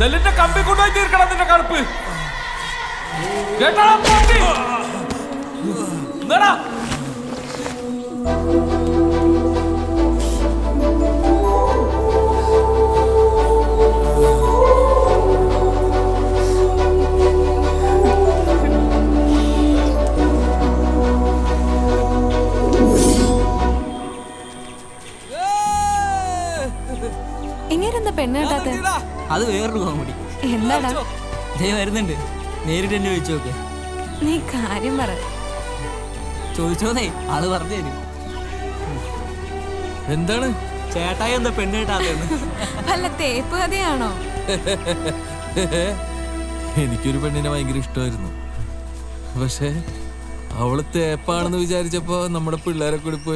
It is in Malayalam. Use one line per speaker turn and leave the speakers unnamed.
സെല്ലിന്റെ കമ്പി കൊണ്ടുപോയി തീർക്കണം നിന്റെ കറുപ്പ്. കേട്ടോടാ പോട്ടി. എന്താടാ?
എങ്ങനെന്താ പെണ്ണ് കേട്ടാത്ത?
അത് വേറൊരു കോമഡി.
എന്താടാ?
വരുന്നുണ്ട്, നേരിട്ട് എന്നെ ചോദിച്ചു നോക്കെ.
നീ കാര്യം പറ.
ചോദിച്ചോന്നേ, ആള് പറഞ്ഞു തരും.
എന്താണ്
ചേട്ടായി എന്താ പെണ്ണ് കേട്ടാത്തന്ന്?
വല്ല തേപ്പ് കഥയാണോ?
എനിക്കൊരു പെണ്ണിനെ ഭയങ്കര ഇഷ്ടമായിരുന്നു. പക്ഷെ അവള് തേപ്പാണെന്ന് വിചാരിച്ചപ്പോ നമ്മുടെ പിള്ളേരെ കൂടി പോയി